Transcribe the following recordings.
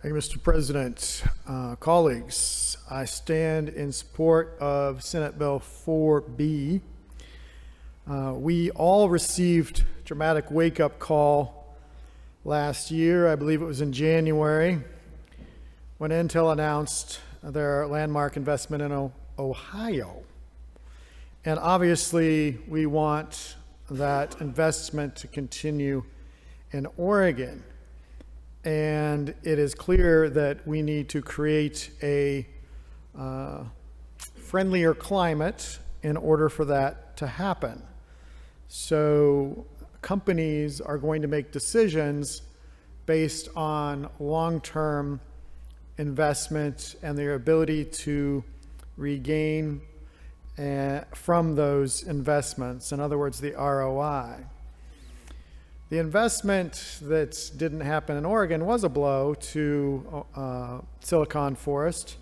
Thank you, Mr. President. Colleagues, I stand in support of Senate Bill 4B. We all received a dramatic wake-up call last year, I believe it was in January, when Intel announced their landmark investment in Ohio. And obviously, we want that investment to continue in Oregon. And it is clear that we need to create a friendlier climate in order for that to happen. So companies are going to make decisions based on long-term investment and their ability to regain from those investments. In other words, the ROI. The investment that didn't happen in Oregon was a blow to Silicon Forest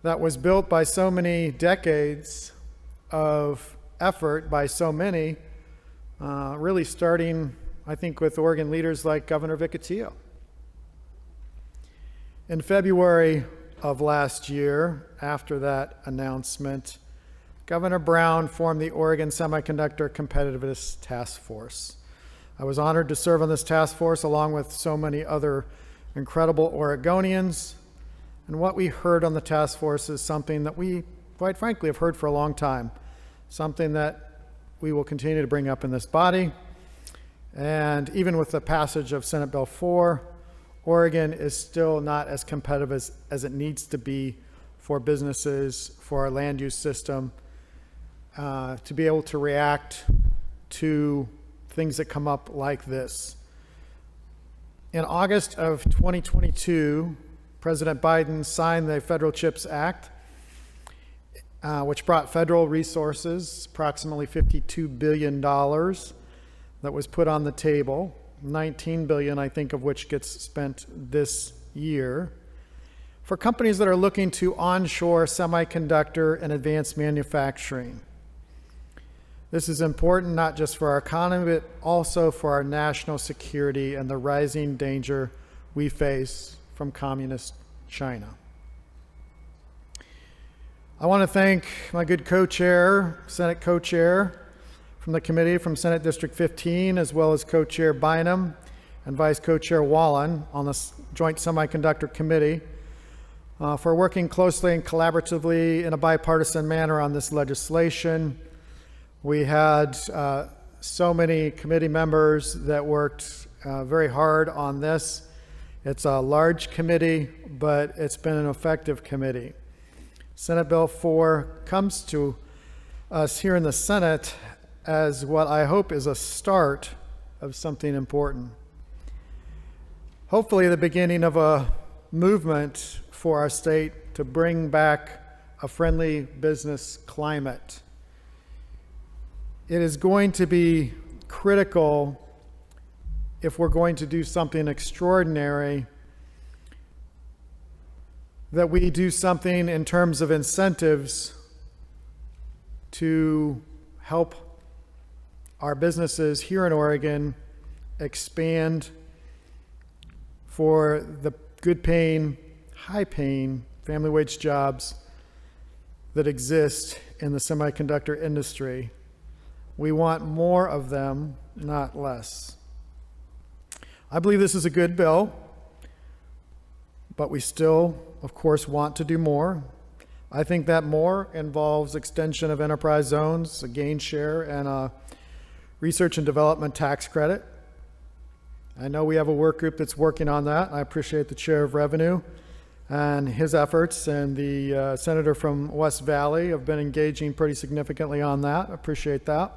that was built by so many decades of effort by so many, really starting, I think, with Oregon leaders like Governor Vicatillo. In February of last year, after that announcement, Governor Brown formed the Oregon Semiconductor Competitiveness Task Force. I was honored to serve on this task force along with so many other incredible Oregonians. And what we heard on the task force is something that we, quite frankly, have heard for a long time, something that we will continue to bring up in this body. And even with the passage of Senate Bill 4, Oregon is still not as competitive as it needs to be for businesses, for our land use system, to be able to react to things that come up like this. In August of 2022, President Biden signed the Federal CHIPS Act, which brought federal resources, approximately $52 billion, that was put on the table, $19 billion, I think, of which gets spent this year, for companies that are looking to onshore semiconductor and advanced manufacturing. This is important not just for our economy, but also for our national security and the rising danger we face from communist China. I want to thank my good co-chair, Senate co-chair from the committee from Senate District 15, as well as co-chair Bynum and vice co-chair Wallen on the Joint Semiconductor Committee for working closely and collaboratively in a bipartisan manner on this legislation. We had so many committee members that worked very hard on this. It's a large committee, but it's been an effective committee. Senate Bill 4 comes to us here in the Senate as what I hope is a start of something important. Hopefully the beginning of a movement for our state to bring back a friendly business climate. It is going to be critical if we're going to do something extraordinary that we do something in terms of incentives to help our businesses here in Oregon expand for the good paying, high paying family wage jobs that exist in the semiconductor industry. We want more of them, not less. I believe this is a good bill, but we still, of course, want to do more. I think that more involves extension of enterprise zones, a gain share, and a research and development tax credit. I know we have a work group that's working on that. I appreciate the Chair of Revenue and his efforts, and the Senator from West Valley have been engaging pretty significantly on that. I appreciate that.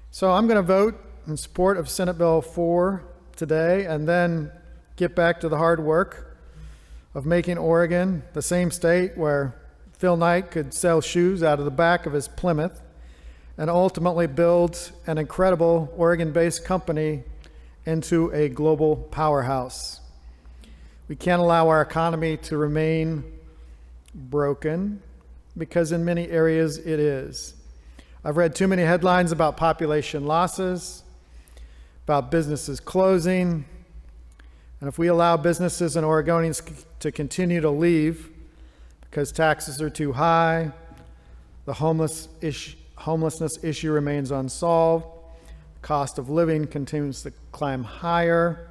So I'm going to vote in support of Senate Bill 4 today, and then get back to the hard work of making Oregon the same state where Phil Knight could sell shoes out of the back of his Plymouth and ultimately build an incredible Oregon-based company into a global powerhouse. We can't allow our economy to remain broken, because in many areas it is. I've read too many headlines about population losses, about businesses closing, And if we allow businesses and Oregonians to continue to leave because taxes are too high, the homelessness issue remains unsolved, cost of living continues to climb higher.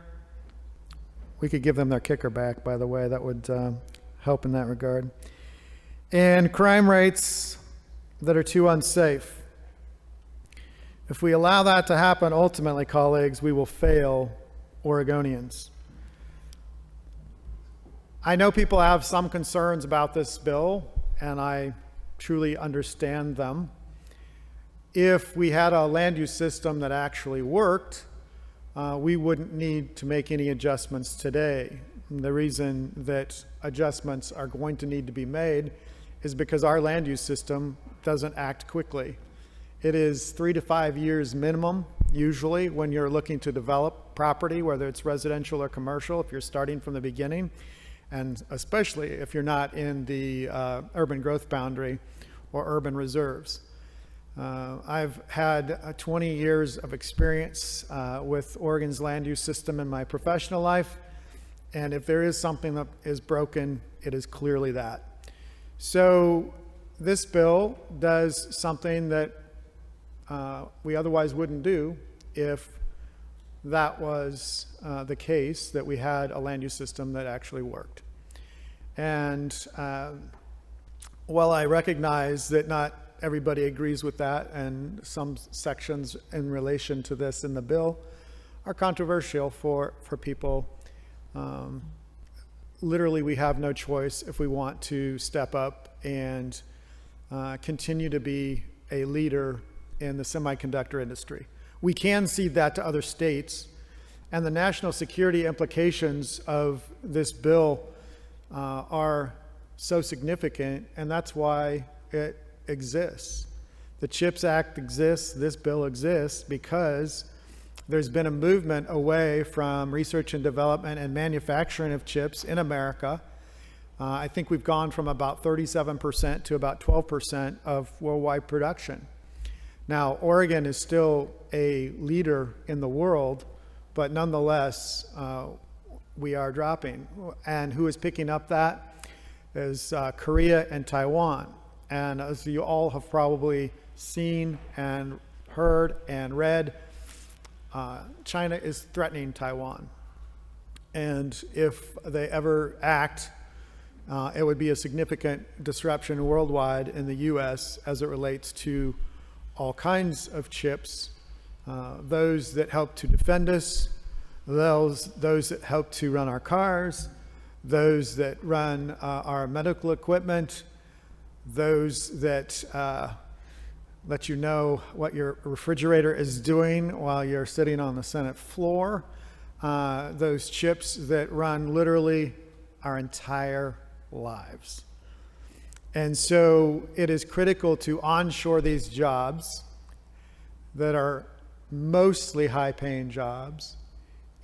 We could give them their kicker back, by the way. That would help in that regard. And crime rates that are too unsafe. If we allow that to happen, ultimately, colleagues, we will fail Oregonians. I know people have some concerns about this bill, and I truly understand them. If we had a land use system that actually worked, we wouldn't need to make any adjustments today. And the reason that adjustments are going to need to be made is because our land use system doesn't act quickly. It is 3 to 5 years minimum, usually, when you're looking to develop property, whether it's residential or commercial, if you're starting from the beginning, and especially if you're not in the urban growth boundary or urban reserves. I've had 20 years of experience with Oregon's land use system in my professional life, and if there is something that is broken, it is clearly that. So this bill does something that we otherwise wouldn't do if that was the case, that we had a land use system that actually worked. And while I recognize that not everybody agrees with that, and some sections in relation to this in the bill are controversial for people, literally we have no choice if we want to step up and continue to be a leader in the semiconductor industry. We can cede that to other states, and the national security implications of this bill are so significant, and that's why it exists. The CHIPS Act exists, this bill exists, because there's been a movement away from research and development and manufacturing of chips in America. I think we've gone from about 37% to about 12% of worldwide production. Now, Oregon is still a leader in the world, but nonetheless, we are dropping. And who is picking up that is Korea and Taiwan. And as you all have probably seen and heard and read, China is threatening Taiwan. And if they ever act, it would be a significant disruption worldwide in the US as it relates to all kinds of chips, those that help to defend us, those that help to run our cars, those that run our medical equipment, those that let you know what your refrigerator is doing while you're sitting on the Senate floor, those chips that run literally our entire lives. And so it is critical to onshore these jobs that are mostly high-paying jobs.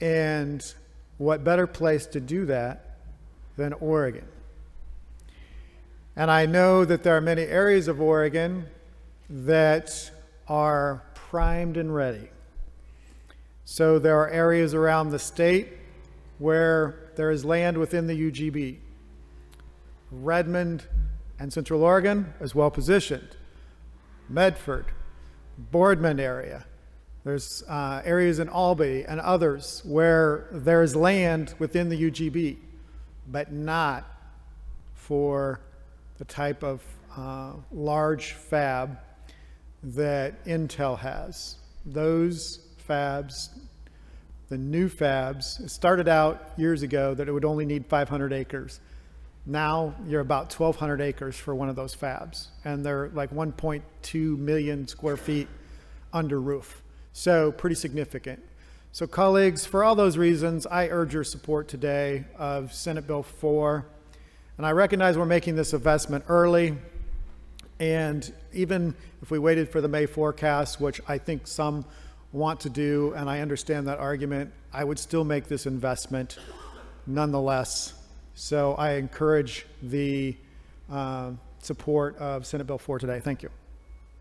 And what better place to do that than Oregon? And I know that there are many areas of Oregon that are primed and ready. So there are areas around the state where there is land within the UGB. Redmond and Central Oregon is well positioned. Medford, Boardman area. There's areas in Albany and others where there's land within the UGB, but not for the type of large fab that Intel has. Those fabs, the new fabs, it started out years ago that it would only need 500 acres. Now you're about 1,200 acres for one of those fabs, and they're like 1.2 million square feet under roof. So pretty significant. So colleagues, for all those reasons, I urge your support today of Senate Bill 4. And I recognize we're making this investment early, and even if we waited for the May forecast, which I think some want to do, and I understand that argument, I would still make this investment nonetheless. So I encourage the support of Senate Bill 4 today. Thank you.